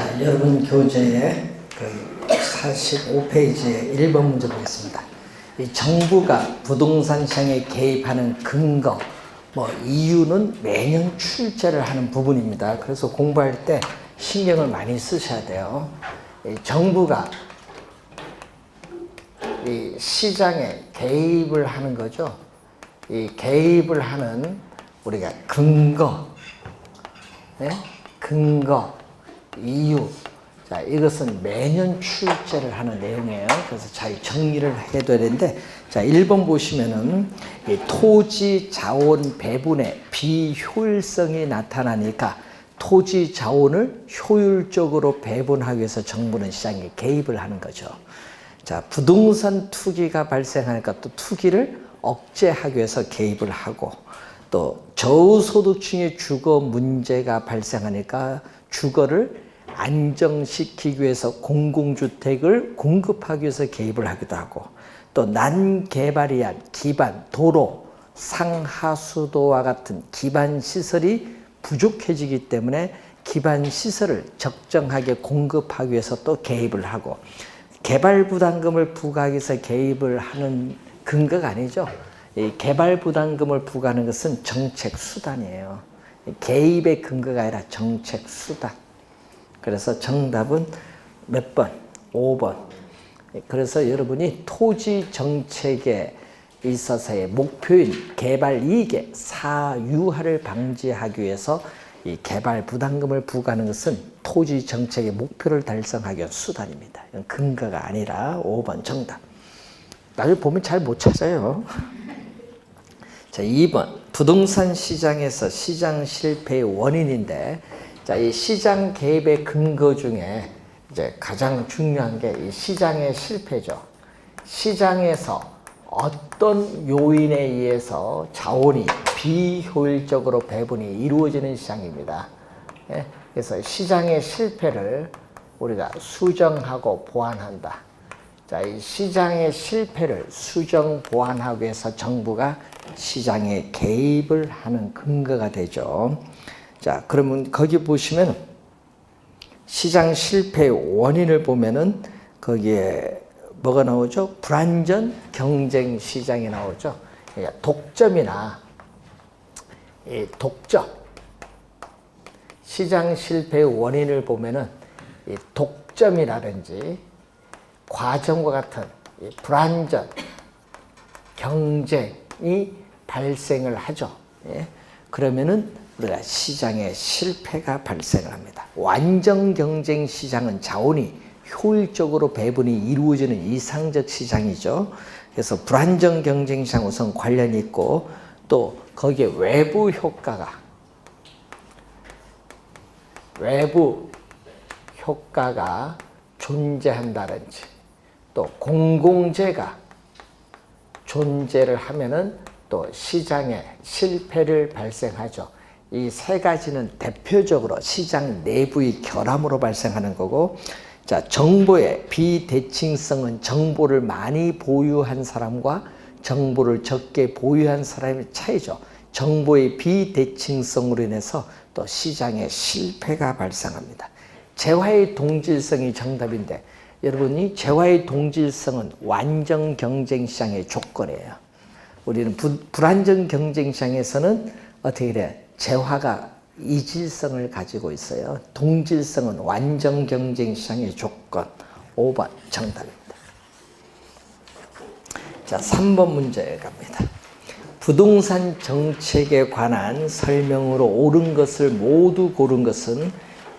자, 여러분 교재에 그 45페이지에 1번 문제 보겠습니다. 이 정부가 부동산 시장에 개입하는 근거, 이유는 매년 출제를 하는 부분입니다. 그래서 공부할 때 신경을 많이 쓰셔야 돼요. 이 정부가 이 시장에 개입을 하는 거죠. 이 개입을 하는 우리가 근거, 네? 근거, 이유. 자, 이것은 매년 출제를 하는 내용이에요. 그래서 잘 정리를 해둬야 되는데, 자, 1번 보시면은 이 토지 자원 배분의 비효율성이 나타나니까 토지 자원을 효율적으로 배분하기 위해서 정부는 시장에 개입을 하는 거죠. 자, 부동산 투기가 발생하니까 또 투기를 억제하기 위해서 개입을 하고, 또 저소득층의 주거 문제가 발생하니까 주거를 안정시키기 위해서 공공주택을 공급하기 위해서 개입을 하기도 하고, 또 난개발이한 기반, 도로, 상하수도와 같은 기반시설이 부족해지기 때문에 기반시설을 적정하게 공급하기 위해서 또 개입을 하고, 개발부담금을 부과하기 위해서 개입을 하는 근거가 아니죠. 이 개발부담금을 부과하는 것은 정책수단이에요. 개입의 근거가 아니라 정책수단. 그래서 정답은 몇 번? 5번. 그래서 여러분이 토지 정책에 있어서의 목표인 개발 이익의 사유화를 방지하기 위해서 이 개발 부담금을 부과하는 것은 토지 정책의 목표를 달성하기 위한 수단입니다. 이건 근거가 아니라 5번 정답. 나중에 보면 잘 못 찾아요. 자, 2번. 부동산 시장에서 시장 실패의 원인인데, 자, 이 시장 개입의 근거 중에 이제 가장 중요한 게 이 시장의 실패죠. 시장에서 어떤 요인에 의해서 자원이 비효율적으로 배분이 이루어지는 시장입니다. 예? 그래서 시장의 실패를 우리가 수정하고 보완한다. 자, 이 시장의 실패를 수정 보완하기 위해서 정부가 시장에 개입을 하는 근거가 되죠. 자, 그러면 거기 보시면 시장 실패의 원인을 보면은 거기에 뭐가 나오죠? 불안전 경쟁 시장이 나오죠. 그러니까 독점이나 이 독점, 시장 실패의 원인을 보면은 이 독점이라든지 과정과 같은 이 불안전 경쟁이 발생을 하죠. 예? 그러면은 우리가 시장에 실패가 발생을 합니다. 완전 경쟁 시장은 자원이 효율적으로 배분이 이루어지는 이상적 시장이죠. 그래서 불안전 경쟁 시장 우선 관련이 있고, 또 거기에 외부 효과가 존재한다든지, 또 공공재가 존재를 하면은 또 시장에 실패를 발생하죠. 이 세 가지는 대표적으로 시장 내부의 결함으로 발생하는 거고, 자, 정보의 비대칭성은 정보를 많이 보유한 사람과 정보를 적게 보유한 사람의 차이죠. 정보의 비대칭성으로 인해서 또 시장에 실패가 발생합니다. 재화의 동질성이 정답인데, 여러분이 재화의 동질성은 완전 경쟁 시장의 조건이에요. 우리는 불안전 경쟁 시장에서는 어떻게 돼? 재화가 이질성을 가지고 있어요. 동질성은 완전 경쟁 시장의 조건. 5번 정답입니다. 자, 3번 문제 갑니다. 부동산 정책에 관한 설명으로 옳은 것을 모두 고른 것은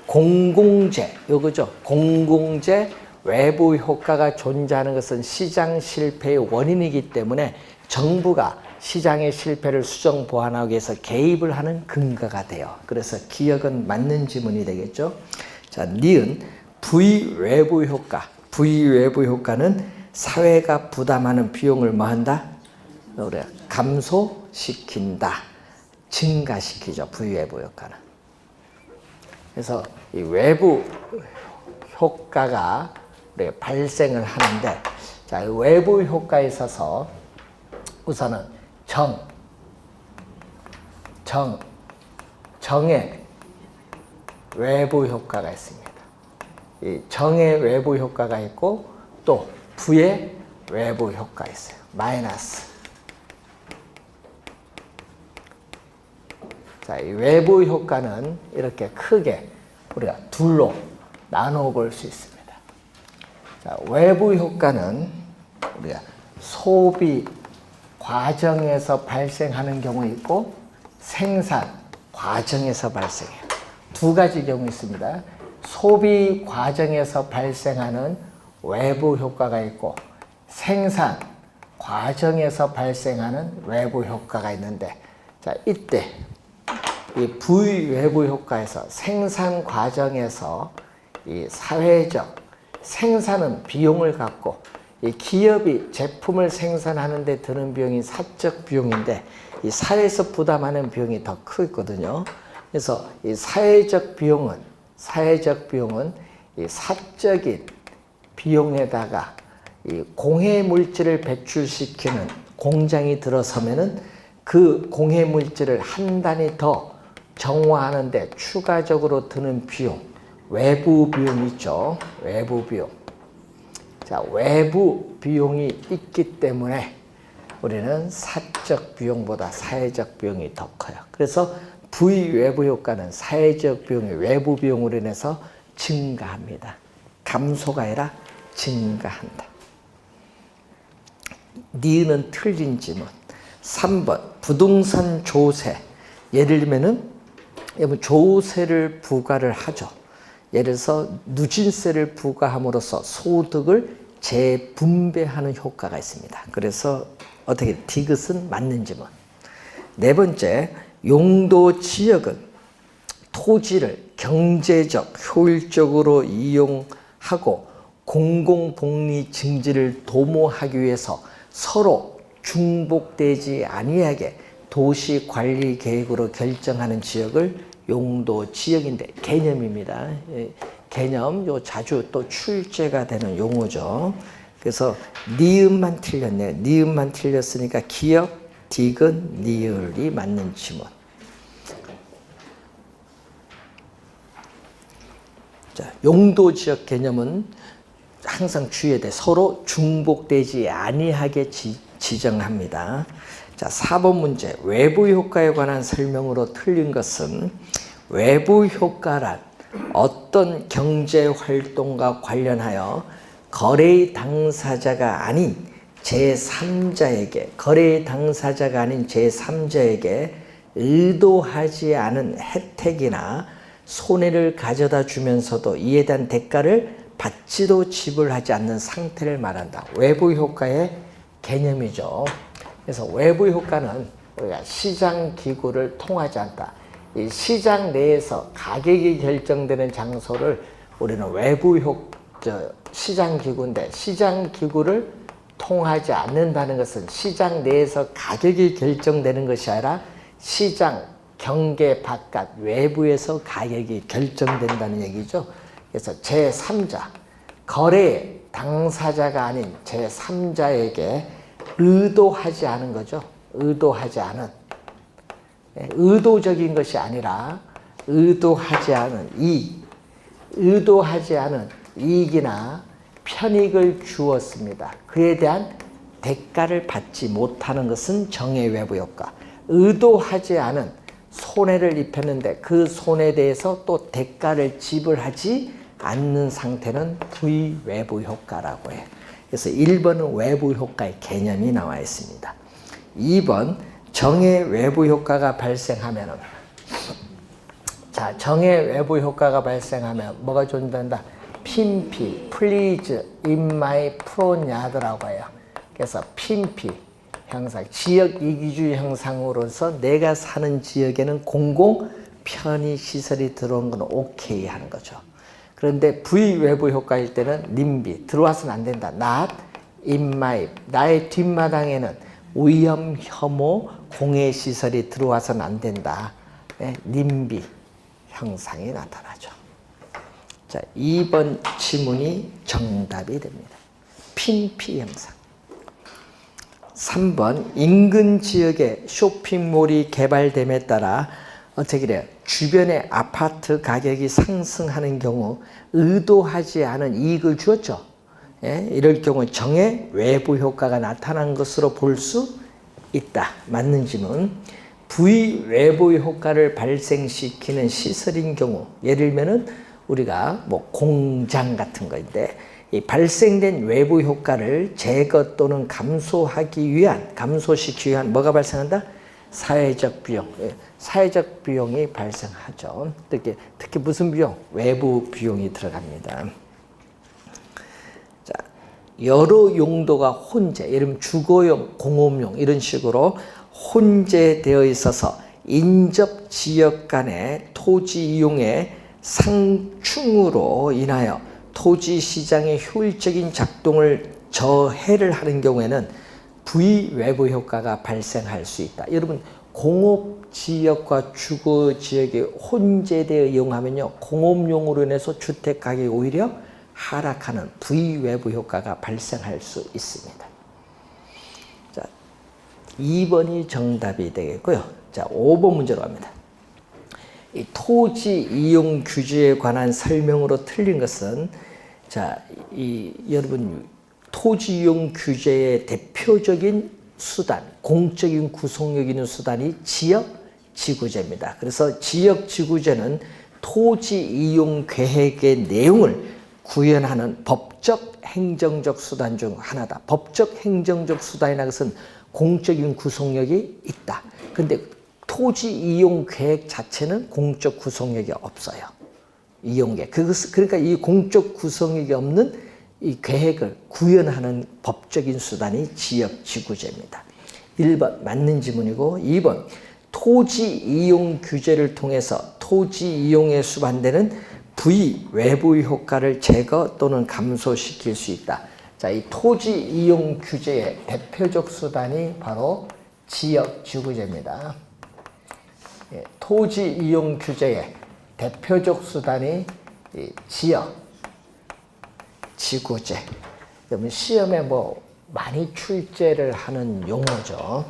공공재, 요거죠. 공공재 외부 효과가 존재하는 것은 시장 실패의 원인이기 때문에 정부가 시장의 실패를 수정 보완하기 위해서 개입을 하는 근거가 돼요. 그래서 기억은 맞는 지문이 되겠죠. 자, 니은 부의 외부 효과. 부의 외부 효과는 사회가 부담하는 비용을 뭐한다? 우리가 감소시킨다. 증가시키죠. 부의 외부 효과는. 그래서 이 외부 효과가 우리가 발생을 하는데, 자, 외부 효과에 있어서 우선은 정의 외부 효과가 있습니다. 이 정의 외부 효과가 있고 또 부의 외부 효과 있어요. 마이너스. 자, 이 외부 효과는 이렇게 크게 우리가 둘로 나누어 볼 수 있습니다. 자, 외부 효과는 우리가 소비 과정에서 발생하는 경우 있고 생산 과정에서 발생해요. 두 가지 경우 있습니다. 소비 과정에서 발생하는 외부 효과가 있고 생산 과정에서 발생하는 외부 효과가 있는데, 자, 이때 이 부외부 효과에서 생산 과정에서 이 사회적 생산은 비용을 갖고 이 기업이 제품을 생산하는 데 드는 비용이 사적 비용인데 이 사회에서 부담하는 비용이 더 크거든요. 그래서 이 사회적 비용은 이 사적인 비용에다가 이 공해 물질을 배출시키는 공장이 들어서면은 그 공해 물질을 한 단위 더 정화하는데 추가적으로 드는 비용, 외부 비용이 있죠. 외부 비용. 자, 외부 비용이 있기 때문에 우리는 사적 비용보다 사회적 비용이 더 커요. 그래서 부외부 효과는 사회적 비용이 외부 비용으로 인해서 증가합니다. 감소가 아니라 증가한다. 니은은 틀린 지문. 3번 부동산 조세. 예를 들면은 조세를 부과를 하죠. 예를 들어서 누진세를 부과함으로써 소득을 재분배하는 효과가 있습니다. 그래서 어떻게 디귿은 맞는 지문. 네 번째, 용도 지역은 토지를 경제적 효율적으로 이용하고 공공복리 증진을 도모하기 위해서 서로 중복되지 아니하게 도시 관리 계획으로 결정하는 지역을 용도 지역인데, 개념입니다. 개념, 요 자주 또 출제가 되는 용어죠. 그래서 니은만 틀렸네요. 니은만 틀렸으니까 기역, 디귿, 니을이 맞는 지문. 자, 용도 지역 개념은 항상 주의해야 돼. 서로 중복되지 아니하게 지정합니다. 자, 4번 문제. 외부 효과에 관한 설명으로 틀린 것은 외부 효과란 어떤 경제 활동과 관련하여 거래의 당사자가 아닌 제3자에게 의도하지 않은 혜택이나 손해를 가져다 주면서도 이에 대한 대가를 받지도 지불하지 않는 상태를 말한다. 외부 효과의 개념이죠. 그래서 외부 효과는 우리가 시장 기구를 통하지 않다. 이 시장 내에서 가격이 결정되는 장소를 우리는 외부 시장 기구인데, 시장 기구를 통하지 않는다는 것은 시장 내에서 가격이 결정되는 것이 아니라 시장 경계 바깥 외부에서 가격이 결정된다는 얘기죠. 그래서 제3자, 거래 당사자가 아닌 제3자에게 의도하지 않은 거죠. 의도하지 않은, 의도적인 것이 아니라 의도하지 않은 이익이나 편익을 주었습니다. 그에 대한 대가를 받지 못하는 것은 정의 외부 효과. 의도하지 않은 손해를 입혔는데 그 손해에 대해서 또 대가를 지불하지 않는 상태는 부외부 효과라고 해요. 그래서 1번은 외부 효과의 개념이 나와 있습니다. 2번 정의 외부 효과가 발생하면은, 자, 정의 외부 효과가 발생하면 뭐가 존재한다? 핀피, 플리즈, 인마이, 프로냐드라고 해요. 그래서 핀피 형상, 지역 이기주의 형상으로서 내가 사는 지역에는 공공 편의 시설이 들어온 건 오케이 하는 거죠. 그런데 부외부 효과일 때는 님비, 들어와서는 안 된다. not in my, 나의 뒷마당에는 위험, 혐오, 공해 시설이 들어와서는 안 된다. 님비 형상이 나타나죠. 자, 2번 지문이 정답이 됩니다. 핀피 형상. 3번 인근 지역에 쇼핑몰이 개발됨에 따라 어떻게 그래요? 주변의 아파트 가격이 상승하는 경우 의도하지 않은 이익을 주었죠. 예? 이럴 경우 정의 외부 효과가 나타난 것으로 볼 수 있다. 맞는 질문. 부의 외부 효과를 발생시키는 시설인 경우, 예를 들면은 우리가 뭐 공장 같은 거인데 이 발생된 외부 효과를 제거 또는 감소시키기 위한 뭐가 발생한다? 사회적 비용. 사회적 비용이 발생하죠. 특히 무슨 비용? 외부 비용이 들어갑니다. 자, 여러 용도가 혼재, 예를 들면 주거용, 공업용 이런 식으로 혼재되어 있어서 인접 지역 간의 토지 이용의 상충으로 인하여 토지 시장의 효율적인 작동을 저해를 하는 경우에는 부의 외부 효과가 발생할 수 있다. 여러분 공업 지역과 주거 지역이 혼재되어 이용하면요, 공업용으로 인해서 주택 가격이 오히려 하락하는 부의 외부 효과가 발생할 수 있습니다. 자, 2번이 정답이 되겠고요. 자, 5번 문제로 갑니다. 이 토지 이용 규제에 관한 설명으로 틀린 것은, 자, 여러분 토지 이용 규제의 대표적인 수단, 공적인 구속력 있는 수단이 지역지구제입니다. 그래서 지역지구제는 토지 이용 계획의 내용을 구현하는 법적 행정적 수단 중 하나다. 법적 행정적 수단이라는 것은 공적인 구속력이 있다. 그런데 토지 이용 계획 자체는 공적 구속력이 없어요. 이용계획. 그러니까 이 공적 구속력이 없는 이 계획을 구현하는 법적인 수단이 지역지구제입니다. 1번 맞는 지문이고, 2번 토지 이용 규제를 통해서 토지 이용에 수반되는 부의 외부 효과를 제거 또는 감소시킬 수 있다. 자, 이 토지 이용 규제의 대표적 수단이 바로 지역지구제입니다. 예, 토지 이용 규제의 대표적 수단이 지역지구제. 그러면 시험에 뭐 많이 출제를 하는 용어죠.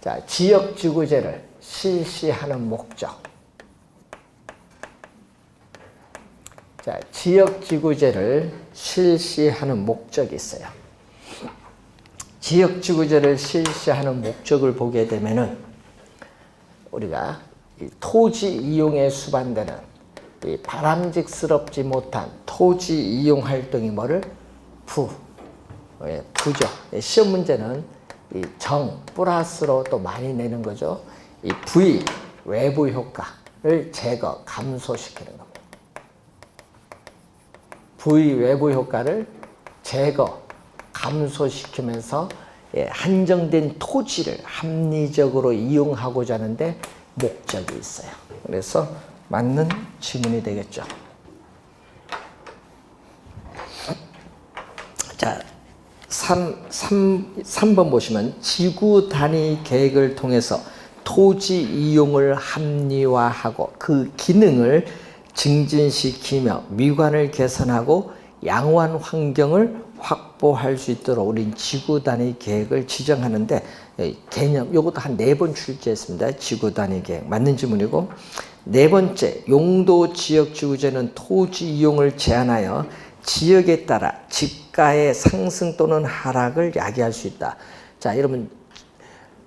자, 지역지구제를 실시하는 목적. 자, 지역지구제를 실시하는 목적이 있어요. 지역지구제를 실시하는 목적을 보게 되면은 우리가 이 토지 이용에 수반되는 이 바람직스럽지 못한 토지 이용 활동이 뭐를? 부죠. 시험 문제는 이 정 플러스로 또 많이 내는 거죠. 이 부의 외부 효과를 제거, 감소시키는 겁니다. 부의 외부 효과를 제거, 감소시키면서 한정된 토지를 합리적으로 이용하고자 하는데 목적이 있어요. 그래서 맞는 질문이 되겠죠. 자, 3번 보시면 지구 단위 계획을 통해서 토지 이용을 합리화하고 그 기능을 증진시키며 미관을 개선하고 양호한 환경을 확보할 수 있도록 우린 지구 단위 계획을 지정하는데, 개념 요것도 한 4번 출제했습니다. 지구 단위 계획 맞는 질문이고, 4번째 용도 지역지구제는 토지 이용을 제한하여 지역에 따라 집가의 상승 또는 하락을 야기할 수 있다. 자, 여러분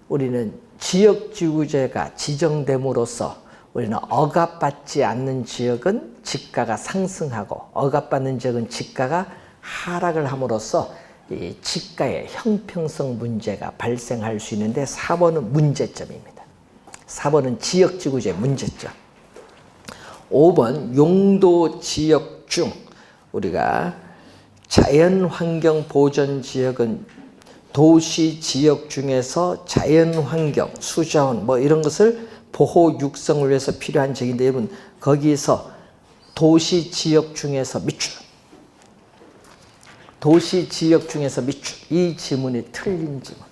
우리는 지역지구제가 지정됨으로써 우리는 억압받지 않는 지역은 집가가 상승하고 억압받는 지역은 집가가 하락을 함으로써 이 집가의 형평성 문제가 발생할 수 있는데 4번은 문제점입니다. 4번은 지역지구제 문제점. 5번 용도 지역 중 우리가 자연환경 보전지역은 도시 지역 중에서 자연환경, 수자원 뭐 이런 것을 보호 육성을 위해서 필요한 지역인데, 여러분 거기서 도시 지역 중에서 도시 지역 중에서 이 지문이 틀린 지문.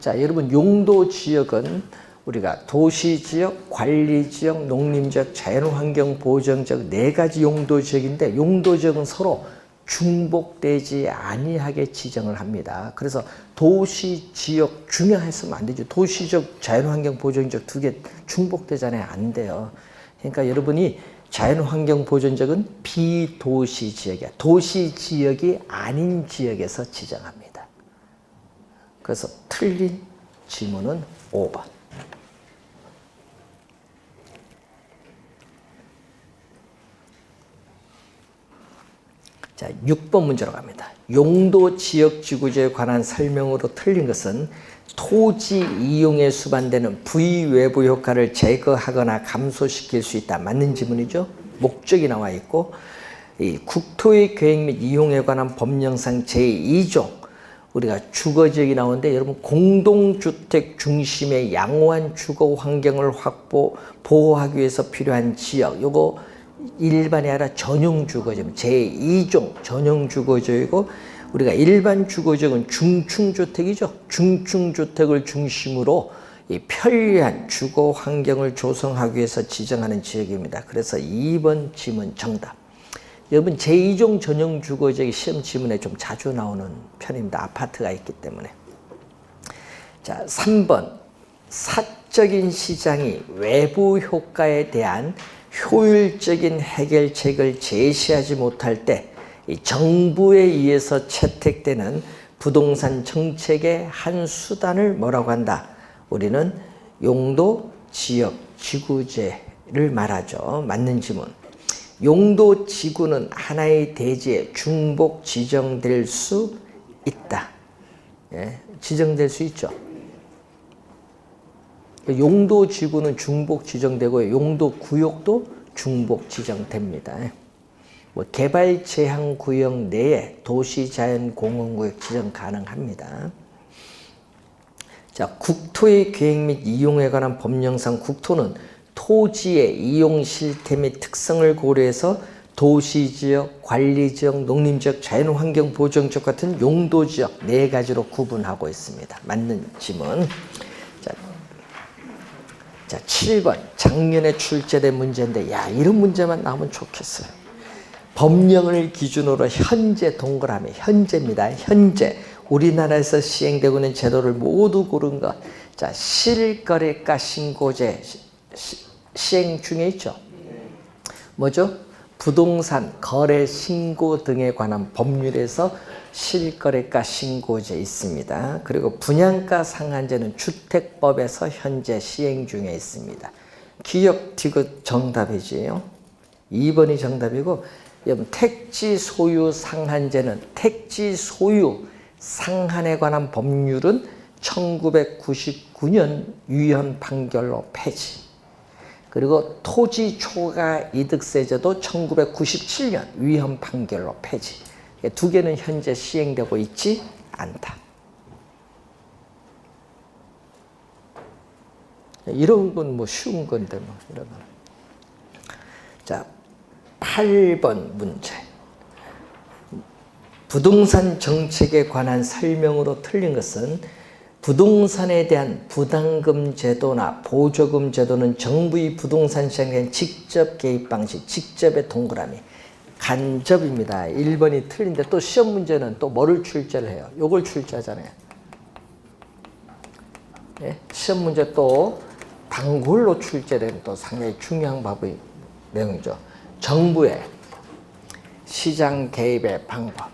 자, 여러분 용도 지역은 우리가 도시 지역, 관리 지역, 농림 지역, 자연환경 보전 지역 4가지 용도 지역인데, 용도 지역은 서로 중복되지 아니하게 지정을 합니다. 그래서 도시, 지역 중요했으면 안 되죠. 도시적 자연환경 보존적 두 개 중복되잖아요. 안 돼요. 그러니까 여러분이 자연환경 보존적은 비도시 지역이야. 도시 지역이 아닌 지역에서 지정합니다. 그래서 틀린 지문은 5번. 자, 6번 문제로 갑니다. 용도 지역 지구제에 관한 설명으로 틀린 것은 토지 이용에 수반되는 부의외부 효과를 제거하거나 감소시킬 수 있다. 맞는 지문이죠? 목적이 나와 있고, 이 국토의 계획 및 이용에 관한 법령상 제2종 우리가 주거지역이 나오는데 여러분 공동주택 중심의 양호한 주거 환경을 보호하기 위해서 필요한 지역, 요거 일반이 아니라 전용 주거지역, 제2종 전용 주거지역이고, 우리가 일반 주거지역은 중층주택이죠. 중층주택을 중심으로 이 편리한 주거 환경을 조성하기 위해서 지정하는 지역입니다. 그래서 2번 지문 정답. 여러분 제2종 전용 주거지역이 시험 지문에 좀 자주 나오는 편입니다. 아파트가 있기 때문에. 자, 3번 사적인 시장이 외부 효과에 대한 효율적인 해결책을 제시하지 못할 때 이 정부에 의해서 채택되는 부동산 정책의 한 수단을 뭐라고 한다? 우리는 용도 지역 지구제를 말하죠. 맞는 지문. 용도 지구는 하나의 대지에 중복 지정될 수 있다. 예, 지정될 수 있죠. 용도 지구는 중복 지정되고 용도 구역도 중복 지정됩니다. 뭐 개발 제한 구역 내에 도시 자연 공원구역 지정 가능합니다. 자, 국토의 계획 및 이용에 관한 법령상 국토는 토지의 이용 실태 및 특성을 고려해서 도시지역, 관리지역, 농림지역, 자연환경 보존지역 같은 용도지역 4가지로 구분하고 있습니다. 맞는 지문. 자, 7번 작년에 출제된 문제인데 야, 이런 문제만 나오면 좋겠어요. 법령을 기준으로 현재 동그라미, 현재입니다. 현재 우리나라에서 시행되고 있는 제도를 모두 고른 것. 자, 실거래가 신고제 시행 중에 있죠. 뭐죠? 부동산 거래 신고 등에 관한 법률에서 실거래가 신고제 있습니다. 그리고 분양가 상한제는 주택법에서 현재 시행 중에 있습니다. 기억 디귿 정답이지요. 2번이 정답이고, 여러분 택지 소유 상한제는 택지 소유 상한에 관한 법률은 1999년 유연 판결로 폐지. 그리고 토지 초과 이득세제도 1997년 위헌 판결로 폐지. 두 개는 현재 시행되고 있지 않다. 이런 건 뭐 쉬운 건데 뭐 이런 거. 자, 8번 문제. 부동산 정책에 관한 설명으로 틀린 것은 부동산에 대한 부담금 제도나 보조금 제도는 정부의 부동산 시장에 대한 직접 개입 방식, 직접의 동그라미, 간접입니다. 1번이 틀린데 또 시험 문제는 또 뭐를 출제를 해요? 요걸 출제하잖아요. 예? 시험 문제 또 단골로 출제되는 또 상당히 중요한 바의 내용이죠. 정부의 시장 개입의 방법.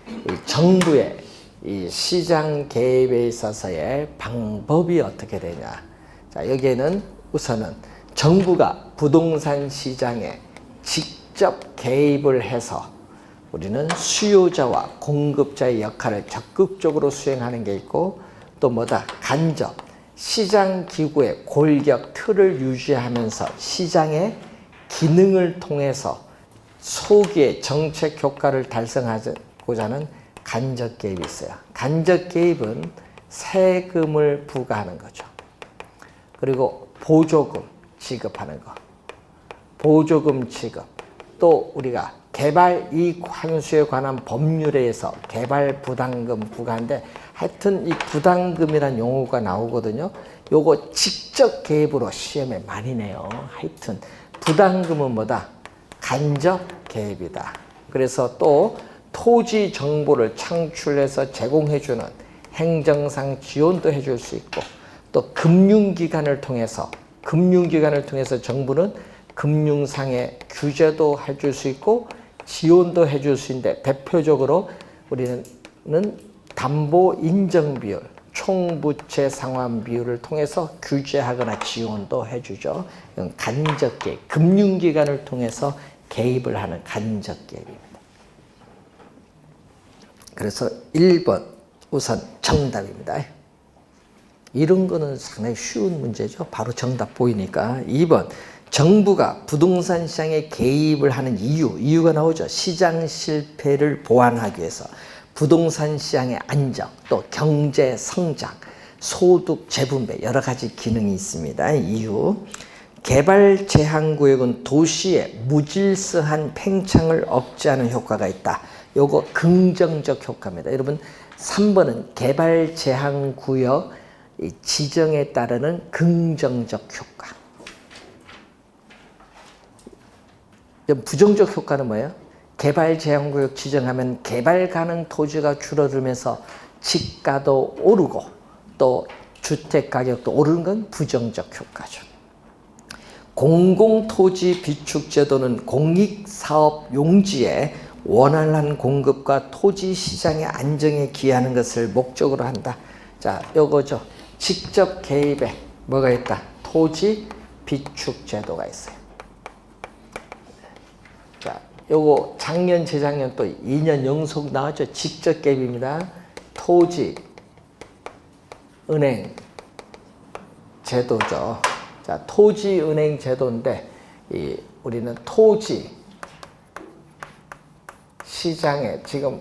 이 정부의 이 시장 개입에 있어서의 방법이 어떻게 되냐. 자, 여기에는 우선은 정부가 부동산 시장에 직접 개입을 해서 우리는 수요자와 공급자의 역할을 적극적으로 수행하는 게 있고, 또 뭐다? 간접. 시장 기구의 골격 틀을 유지하면서 시장의 기능을 통해서 소기의 정책 효과를 달성하고자 하는 간접 개입이 있어요. 간접 개입은 세금을 부과하는 거죠. 그리고 보조금 지급하는 거. 보조금 지급. 또 우리가 개발 이익 환수에 관한 법률에 의해서 개발 부담금 부과하는데, 하여튼 이 부담금이란 용어가 나오거든요. 요거 직접 개입으로 시험에 많이 내요. 하여튼 부담금은 뭐다? 간접 개입이다. 그래서 또 토지 정보를 창출해서 제공해주는 행정상 지원도 해줄 수 있고, 또 금융기관을 통해서 정부는 금융상의 규제도 해줄 수 있고 지원도 해줄 수 있는데, 대표적으로 우리는 담보 인정 비율, 총부채 상환 비율을 통해서 규제하거나 지원도 해주죠. 이건 간접 개입, 금융기관을 통해서 개입을 하는 간접 개입입니다. 그래서 1번 우선 정답입니다. 이런 거는 상당히 쉬운 문제죠. 바로 정답 보이니까. 2번 정부가 부동산 시장에 개입을 하는 이유가 나오죠. 시장 실패를 보완하기 위해서 부동산 시장의 안정, 또 경제 성장, 소득 재분배 여러 가지 기능이 있습니다. 이유. 개발 제한 구역은 도시의 무질서한 팽창을 억제하는 효과가 있다. 요거 긍정적 효과입니다. 여러분 3번은 개발 제한 구역 지정에 따르는 긍정적 효과. 부정적 효과는 뭐예요? 개발 제한 구역 지정하면 개발 가능 토지가 줄어들면서 집가도 오르고 또 주택 가격도 오르는 건 부정적 효과죠. 공공토지 비축제도는 공익사업 용지에 원활한 공급과 토지 시장의 안정에 기하는 것을 목적으로 한다. 자, 요거죠. 직접 개입에 뭐가 있다? 토지 비축제도가 있어요. 자, 요거 작년, 재작년 또 2년 연속 나왔죠. 직접 개입입니다. 토지 은행 제도죠. 자, 토지 은행 제도인데 우리는 토지 시장에 지금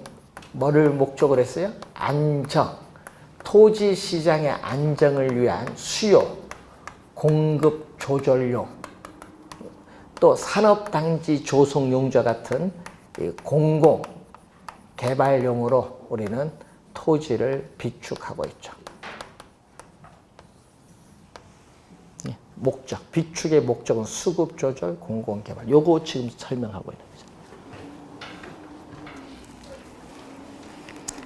뭐를 목적으로 했어요? 안정. 토지 시장의 안정을 위한 수요, 공급 조절용, 또 산업단지 조성용과 같은 공공 개발용으로 우리는 토지를 비축하고 있죠. 목적, 비축의 목적은 수급 조절, 공공 개발. 요거 지금 설명하고 있는 거죠.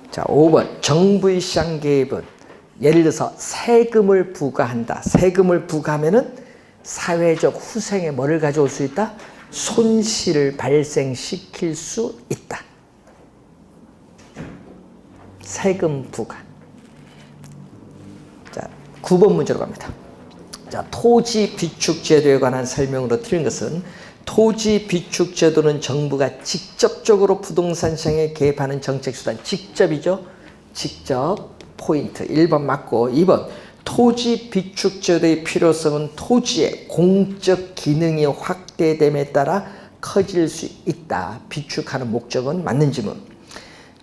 자, 5번 정부의 시장 개입은 예를 들어서 세금을 부과한다. 세금을 부과하면은 사회적 후생에 뭐를 가져올 수 있다? 손실을 발생시킬 수 있다. 세금 부과. 자, 9번 문제로 갑니다. 자, 토지 비축 제도에 관한 설명으로 틀린 것은 토지 비축 제도는 정부가 직접적으로 부동산 시장에 개입하는 정책 수단. 직접이죠. 직접. 포인트 1번 맞고, 2번 토지 비축 제도의 필요성은 토지의 공적 기능이 확대됨에 따라 커질 수 있다. 비축하는 목적은 맞는 지문.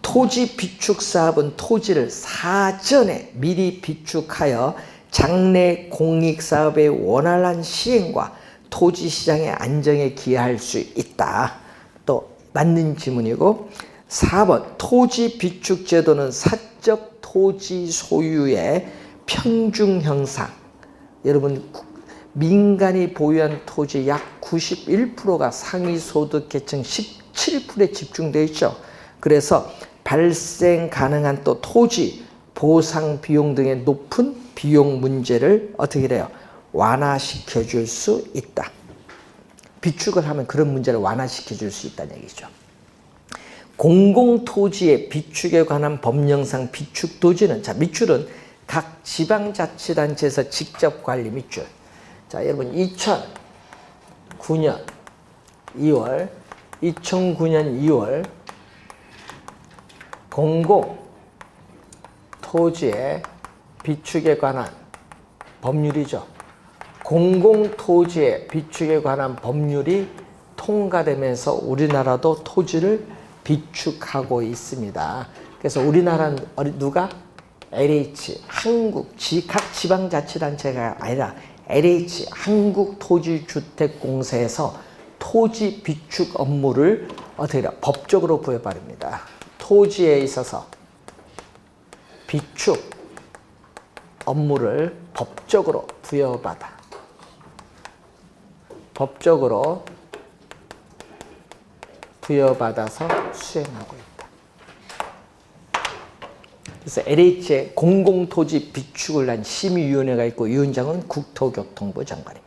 토지 비축 사업은 토지를 사전에 미리 비축하여 장래 공익 사업의 원활한 시행과 토지 시장의 안정에 기여할 수 있다. 또 맞는 지문이고, 4번 토지 비축 제도는 사적 토지 소유의 평중 형상. 여러분 민간이 보유한 토지 약 91%가 상위 소득 계층 17%에 집중되어 있죠. 그래서 발생 가능한 또 토지 보상 비용 등의 높은 비용 문제를 어떻게 해요? 완화시켜 줄 수 있다. 비축을 하면 그런 문제를 완화시켜 줄 수 있다는 얘기죠. 공공토지의 비축에 관한 법령상 비축토지는, 자, 밑줄은 각 지방자치단체에서 직접 관리 밑줄. 자, 여러분 2009년 2월 공공토지의 비축에 관한 법률이죠. 공공토지의 비축에 관한 법률이 통과되면서 우리나라도 토지를 비축하고 있습니다. 그래서 우리나라는 누가? LH, 한국, 각 지방자치단체가 아니라 LH, 한국토지주택공사에서 토지 비축 업무를 어떻게 해요? 법적으로 부여받습니다. 토지에 있어서 비축 업무를 법적으로 부여받아. 법적으로 부여받아서 수행하고 있다. 그래서 LH에 공공토지 비축을 한 심의위원회가 있고 위원장은 국토교통부 장관입니다.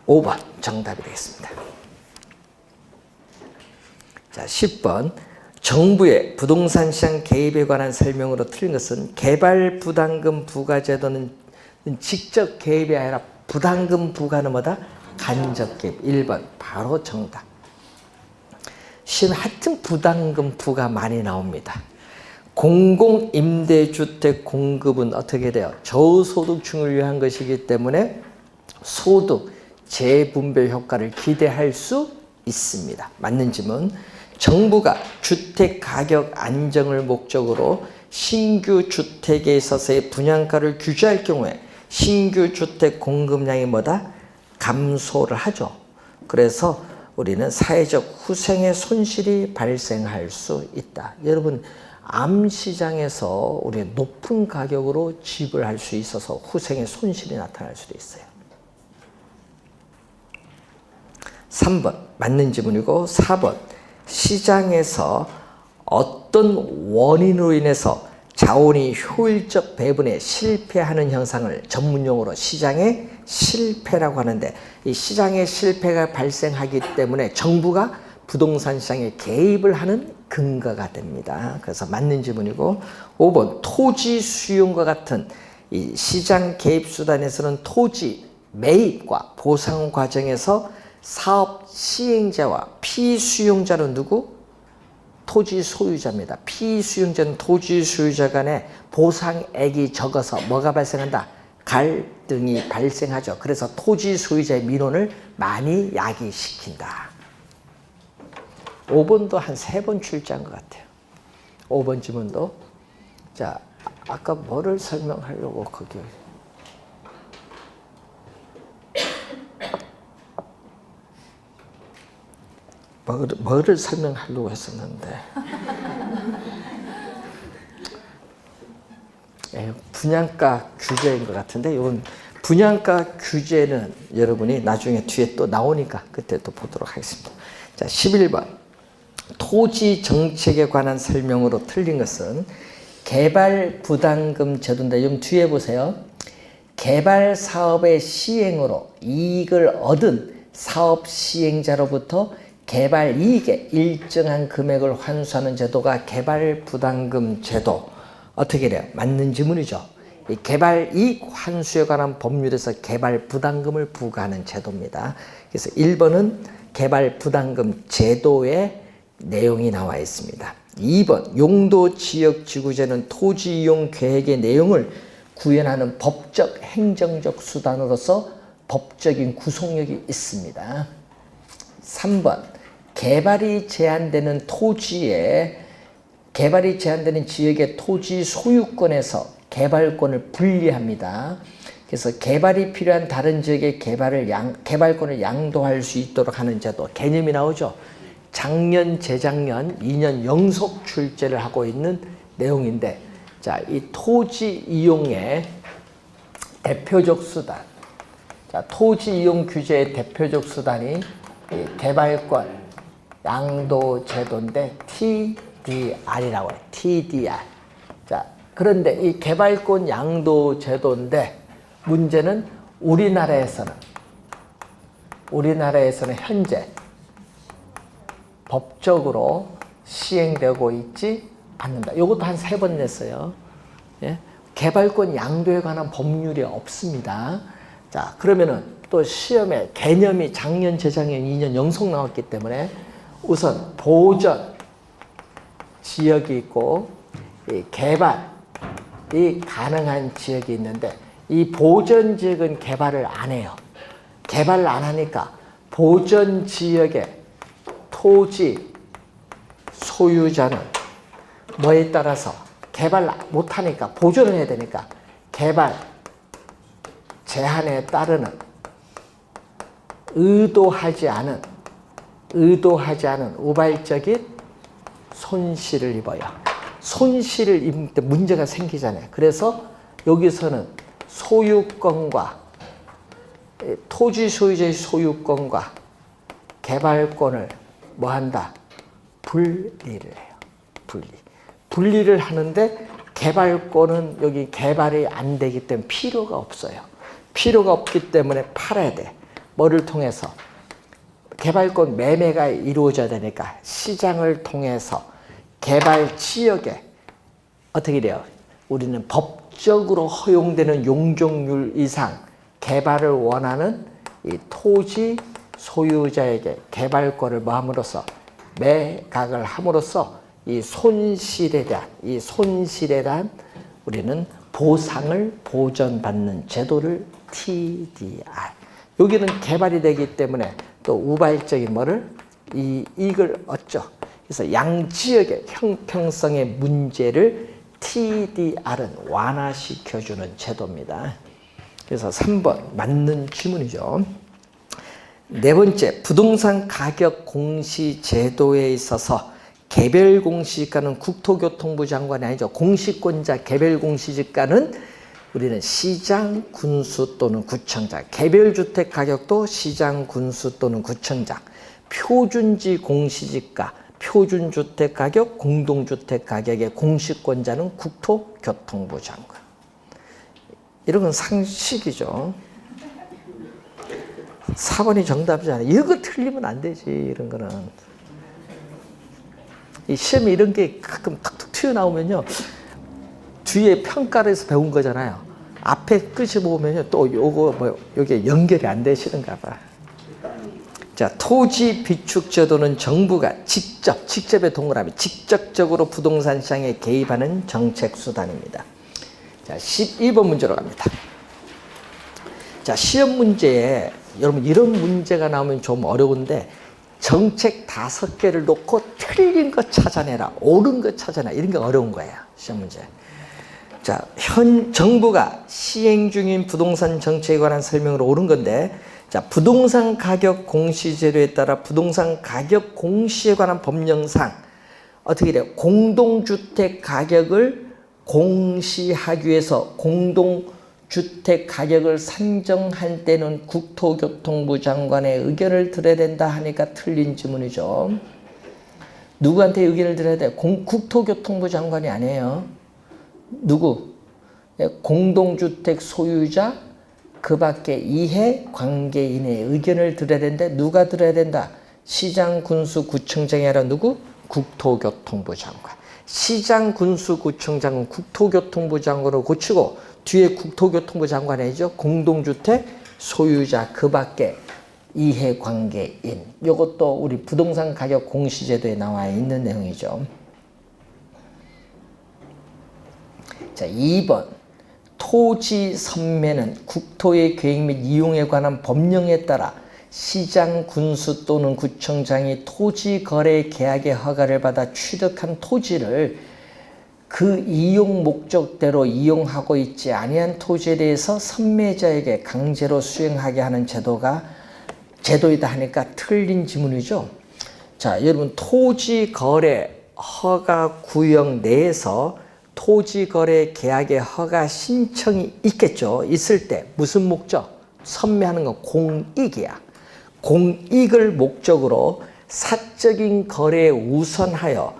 5번 정답이 되겠습니다. 자, 10번 정부의 부동산 시장 개입에 관한 설명으로 틀린 것은 개발 부담금 부과 제도는 직접 개입이 아니라 부담금 부과는 뭐다? 간접 개입. 1번 바로 정답. 시험 하여튼 부담금 부과 많이 나옵니다. 공공임대주택 공급은 어떻게 돼요? 저소득층을 위한 것이기 때문에 소득 재분배 효과를 기대할 수 있습니다. 맞는 질문. 정부가 주택 가격 안정을 목적으로 신규 주택에 있어서의 분양가를 규제할 경우에 신규 주택 공급량이 뭐다? 감소를 하죠. 그래서 우리는 사회적 후생의 손실이 발생할 수 있다. 여러분, 암시장에서 우리 높은 가격으로 집을 할 수 있어서 후생의 손실이 나타날 수도 있어요. 3번 맞는 지문이고 4번 시장에서 어떤 원인으로 인해서 자원이 효율적 배분에 실패하는 현상을 전문용어로 시장의 실패라고 하는데, 이 시장의 실패가 발생하기 때문에 정부가 부동산 시장에 개입을 하는 근거가 됩니다. 그래서 맞는 지문이고 5번 토지 수용과 같은 이 시장 개입 수단에서는 토지 매입과 보상 과정에서 사업 시행자와 피수용자는 누구? 토지 소유자입니다. 피수용자는 토지 소유자 간에 보상액이 적어서 뭐가 발생한다? 갈등이 발생하죠. 그래서 토지 소유자의 민원을 많이 야기시킨다. 5번도 한 3번 출제한 것 같아요. 5번 지문도. 자, 아까 뭐를 설명하려고 거기 뭐를 설명하려고 했었는데 분양가 규제인 것 같은데, 이건 분양가 규제는 여러분이 나중에 뒤에 또 나오니까 그때 또 보도록 하겠습니다. 자, 11번 토지 정책에 관한 설명으로 틀린 것은 개발 부담금 제도인데, 좀 뒤에 보세요. 개발 사업의 시행으로 이익을 얻은 사업 시행자로부터 개발 이익의 일정한 금액을 환수하는 제도가 개발 부담금 제도. 어떻게 돼요? 맞는 지문이죠. 이 개발 이익 환수에 관한 법률에서 개발 부담금을 부과하는 제도입니다. 그래서 1번은 개발 부담금 제도의 내용이 나와 있습니다. 2번 용도 지역 지구제는 토지 이용 계획의 내용을 구현하는 법적 행정적 수단으로서 법적인 구속력이 있습니다. 3번 개발이 제한되는 지역의 토지 소유권에서 개발권을 분리합니다. 그래서 개발이 필요한 다른 지역의 개발권을 양도할 수 있도록 하는 제도. 개념이 나오죠. 작년, 재작년 2년 연속 출제를 하고 있는 내용인데, 자, 이 토지 이용의 대표적 수단. 자, 토지 이용 규제의 대표적 수단이 이 개발권 양도 제도인데 TDR이라고 해요. TDR. 자, 그런데 이 개발권 양도 제도인데 문제는 우리나라에서는 현재 법적으로 시행되고 있지 않는다. 이것도 한 3번 냈어요. 예? 개발권 양도에 관한 법률이 없습니다. 자, 그러면은 또 시험에 개념이 작년, 재작년 2년 연속 나왔기 때문에 우선 보전 지역이 있고 이 개발이 가능한 지역이 있는데, 이 보전 지역은 개발을 안 해요. 개발을 안 하니까 보전 지역의 토지 소유자는 뭐에 따라서 개발 못 하니까 보존을 해야 되니까 개발 제한에 따르는 의도하지 않은 우발적인 손실을 입어요. 손실을 입을 때 문제가 생기잖아요. 그래서 여기서는 소유권과 토지 소유자의 소유권과 개발권을 뭐 한다? 분리를 해요. 분리를 하는데 개발권은 여기 개발이 안 되기 때문에 필요가 없어요. 필요가 없기 때문에 팔아야 돼. 뭐를 통해서? 개발권 매매가 이루어져야 되니까 시장을 통해서 개발 지역에 어떻게 돼요? 우리는 법적으로 허용되는 용적률 이상 개발을 원하는 이 토지 소유자에게 개발권을 뭐 함으로써 매각을 함으로써 이 손실에 대한 우리는 보상을 보전받는 제도를 TDR. 여기는 개발이 되기 때문에 또 우발적인 뭐를 이익을 얻죠. 그래서 양지역의 형평성의 문제를 TDR은 완화시켜주는 제도입니다. 그래서 3번 맞는 질문이죠. 네 번째, 부동산 가격 공시 제도에 있어서 개별 공시지가는 국토교통부 장관이 아니죠. 공시권자 개별 공시지가는 우리는 시장, 군수 또는 구청장. 개별주택 가격도 시장, 군수 또는 구청장. 표준지 공시지가, 표준주택 가격, 공동주택 가격의 공시권자는 국토교통부 장관. 이런 건 상식이죠. 4번이 정답이잖아요. 이거 틀리면 안 되지, 이런 거는. 이 시험에 이런 게 가끔 툭툭 튀어나오면요. 뒤에 평가를 해서 배운 거잖아요. 앞에 끝이 보면요. 또 요거 뭐, 요게 연결이 안 되시는가 봐. 자, 토지 비축 제도는 정부가 직접의 동그라미, 직접적으로 부동산 시장에 개입하는 정책 수단입니다. 자, 12번 문제로 갑니다. 자, 시험 문제에 여러분 이런 문제가 나오면 좀 어려운데 정책 5개를 놓고 틀린 거 찾아내라, 옳은 거 찾아내라, 이런 게 어려운 거예요. 시험 문제. 자, 현 정부가 시행 중인 부동산 정책에 관한 설명으로 옳은 건데, 자, 부동산 가격 공시 제도에 따라 부동산 가격 공시에 관한 법령상 어떻게 돼요? 공동주택 가격을 공시하기 위해서 공동주택 가격을 산정할 때는 국토교통부 장관의 의견을 들어야 된다 하니까 틀린 지문이죠. 누구한테 의견을 들어야 돼? 국토교통부 장관이 아니에요. 누구? 공동주택 소유자 그 밖에 이해관계인의 의견을 들어야 되는데 누가 들어야 된다? 시장, 군수, 구청장이 아니라 누구? 국토교통부 장관. 시장, 군수, 구청장은 국토교통부 장관으로 고치고 뒤에 국토교통부 장관이죠. 공동주택 소유자 그 밖에 이해관계인. 이것도 우리 부동산 가격 공시제도에 나와 있는 내용이죠. 자, 2번. 토지 선매는 국토의 계획 및 이용에 관한 법령에 따라 시장, 군수 또는 구청장이 토지 거래 계약의 허가를 받아 취득한 토지를 그 이용 목적대로 이용하고 있지 아니한 토지에 대해서 선매자에게 강제로 수행하게 하는 제도이다 하니까 틀린 지문이죠. 자, 여러분 토지 거래 허가 구역 내에서 토지 거래 계약의 허가 신청이 있겠죠. 있을 때 무슨 목적? 선매하는 건 공익이야. 공익을 목적으로 사적인 거래에 우선하여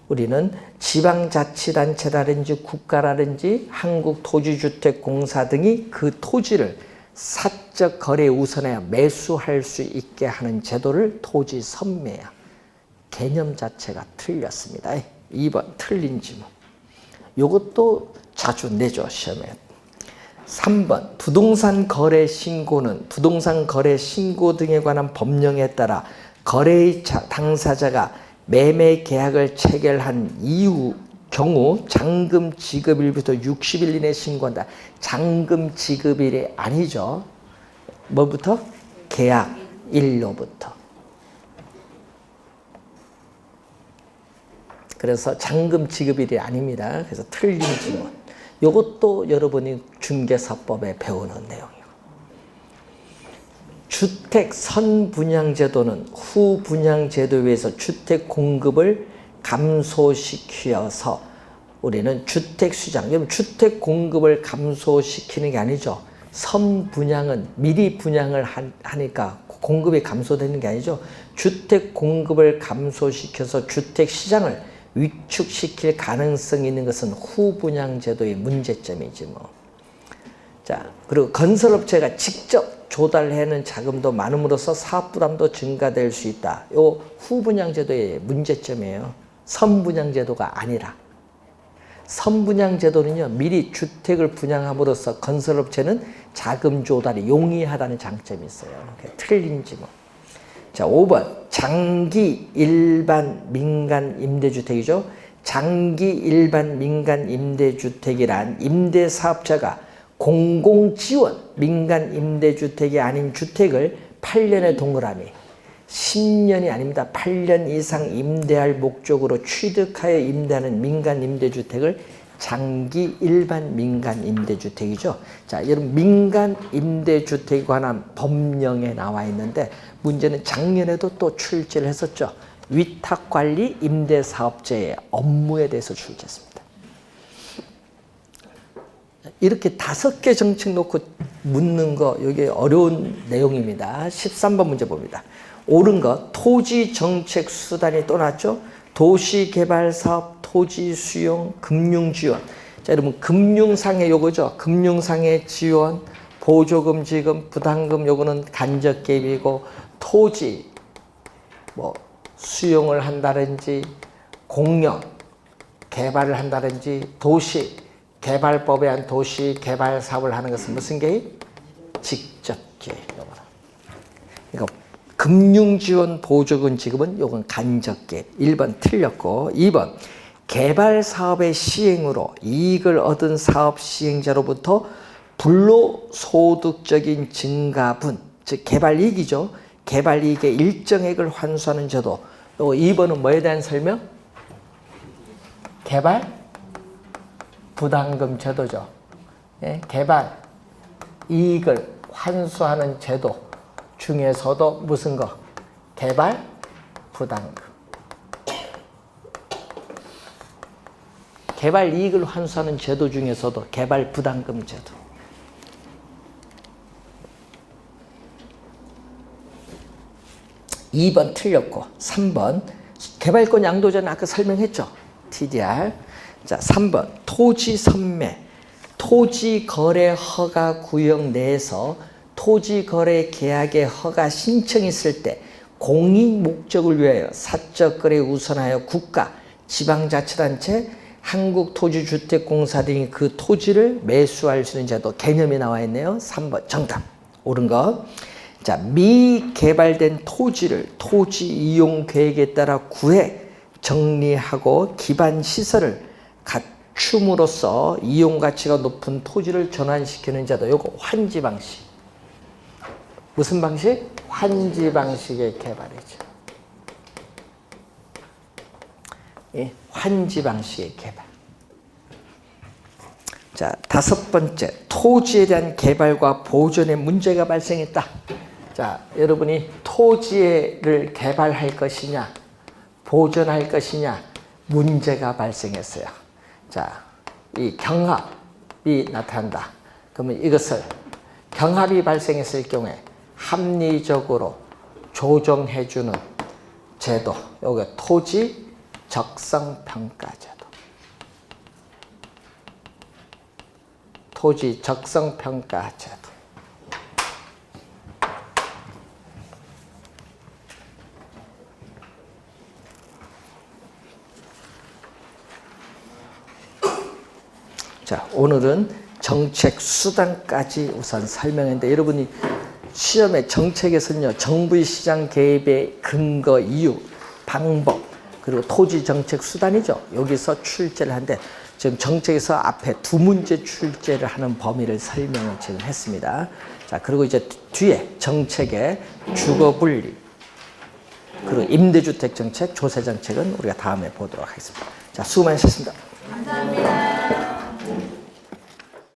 우리는 지방자치단체라든지 국가라든지 한국토지주택공사 등이 그 토지를 사적 거래에 우선하여 매수할 수 있게 하는 제도를 토지 선매야. 개념 자체가 틀렸습니다. 2번 틀린 지문. 요것도 자주 내죠, 시험에. 3번 부동산 거래 신고는 부동산 거래 신고 등에 관한 법령에 따라 거래의 당사자가 매매 계약을 체결한 이후 경우 잔금 지급일부터 60일 이내에 신고한다. 잔금 지급일이 아니죠. 뭐부터? 계약 일로부터. 그래서 잔금 지급일이 아닙니다. 그래서 틀린 지문. 이것도 여러분이 중개사법에 배우는 내용이고. 주택 선분양제도는 후분양제도에 의해서 주택 공급을 감소시켜서 우리는 주택 시장, 여러분 주택 공급을 감소시키는 게 아니죠. 선분양은 미리 분양을 하니까 공급이 감소되는 게 아니죠. 주택 공급을 감소시켜서 주택 시장을 위축시킬 가능성이 있는 것은 후분양 제도의 문제점이지 뭐. 자, 그리고 건설업체가 직접 조달하는 자금도 많음으로써 사업 부담도 증가될 수 있다. 요 후분양 제도의 문제점이에요. 선분양 제도가 아니라. 선분양 제도는요, 미리 주택을 분양함으로써 건설업체는 자금 조달이 용이하다는 장점이 있어요. 틀린지 뭐. 자, 5번. 장기 일반 민간 임대주택이죠. 장기 일반 민간 임대주택이란 임대사업자가 공공지원 민간 임대주택이 아닌 주택을 8년의 동그라미, 10년이 아닙니다. 8년 이상 임대할 목적으로 취득하여 임대하는 민간 임대주택을 장기 일반 민간 임대주택이죠. 자, 여러분 민간 임대주택에 관한 법령에 나와 있는데 문제는 작년에도 또 출제를 했었죠. 위탁관리 임대사업자의 업무에 대해서 출제했습니다. 이렇게 5개 정책 놓고 묻는 거 이게 어려운 내용입니다. 13번 문제 봅니다. 옳은 것, 토지 정책 수단이 또 나왔죠. 도시개발사업, 토지 수용, 금융지원. 자, 여러분 금융상의 요거죠. 금융상의 지원, 보조금, 지금, 부담금 요거는 간접 개입이고 토지 뭐 수용을 한다든지 공영 개발을 한다든지 도시 개발법에 의한 도시 개발 사업을 하는 것은 무슨 개입? 직접 개입. 그러니까 금융지원 보조금 지급은 요건 간접 개입. 1번 틀렸고 2번 개발 사업의 시행으로 이익을 얻은 사업 시행자로부터 불로소득적인 증가분, 즉 개발이익이죠. 개발이익의 일정액을 환수하는 제도. 요 2번은 뭐에 대한 설명? 개발 부담금 제도죠. 예? 개발 이익을 환수하는 제도 중에서도 무슨 거? 개발 부담금. 개발 이익을 환수하는 제도 중에서도 개발 부담금 제도. (2번) 틀렸고 3번 개발권 양도자는 아까 설명했죠. TDR. 자, 3번 토지 선매, 토지 거래 허가 구역 내에서 토지 거래 계약의 허가 신청이 있을 때 공익 목적을 위하여 사적 거래에 우선하여 국가, 지방자치단체, 한국토지주택공사 등이 그 토지를 매수할 수 있는 제도 개념이 나와 있네요. 3번 정답. 옳은 것. 자, 미개발된 토지를 토지 이용 계획에 따라 구해 정리하고 기반 시설을 갖춤으로써 이용 가치가 높은 토지를 전환시키는 제도. 요거 환지 방식. 무슨 방식? 환지 방식의 개발이죠. 예, 환지 방식의 개발. 자, 5번째. 토지에 대한 개발과 보존에 문제가 발생했다. 자, 여러분이 토지를 개발할 것이냐, 보존할 것이냐, 문제가 발생했어요. 자, 이 경합이 나타난다. 그러면 이것을 경합이 발생했을 경우에 합리적으로 조정해주는 제도. 여기 토지 적성평가 제도. 토지 적성평가 제도. 자, 오늘은 정책 수단까지 우선 설명했는데 여러분이 시험의 정책에서는요, 정부의 시장 개입의 근거, 이유, 방법, 그리고 토지 정책 수단이죠. 여기서 출제를 하는데 지금 정책에서 앞에 2문제 출제를 하는 범위를 설명을 지금 했습니다. 자, 그리고 이제 뒤에 정책의 주거 분리, 그리고 임대주택 정책, 조세 정책은 우리가 다음에 보도록 하겠습니다. 자, 수고 많으셨습니다. 감사합니다.